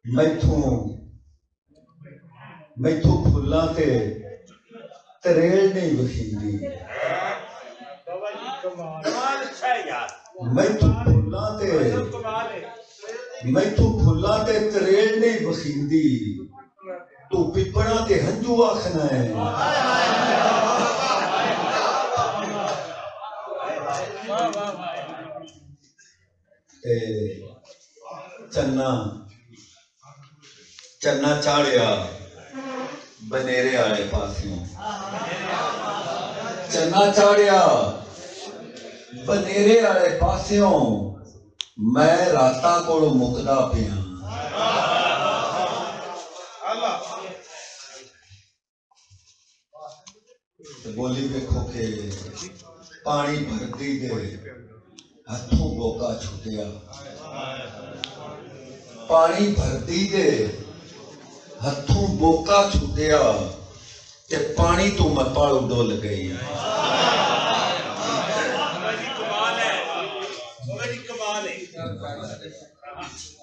मैथों मैथों फुल्लां ते तरेल नहीं वखींदी। मैथों फुल्लां ते तरेल नहीं वखींदी। तू पिपड़ा ते हंजू आखना है। चन्ना चन्ना चाड़िया बनेरे आले पासियों। चन्ना चाड़िया बनेरे आले पासियों। मैं राता कोल मुकदा पिया। बोली देखो के पानी भरती दे हथों बोका छुटिया। पानी भरती दे हथों बोका छुटिया ते पानी तो मैं पालू डोल गई। कमाल है।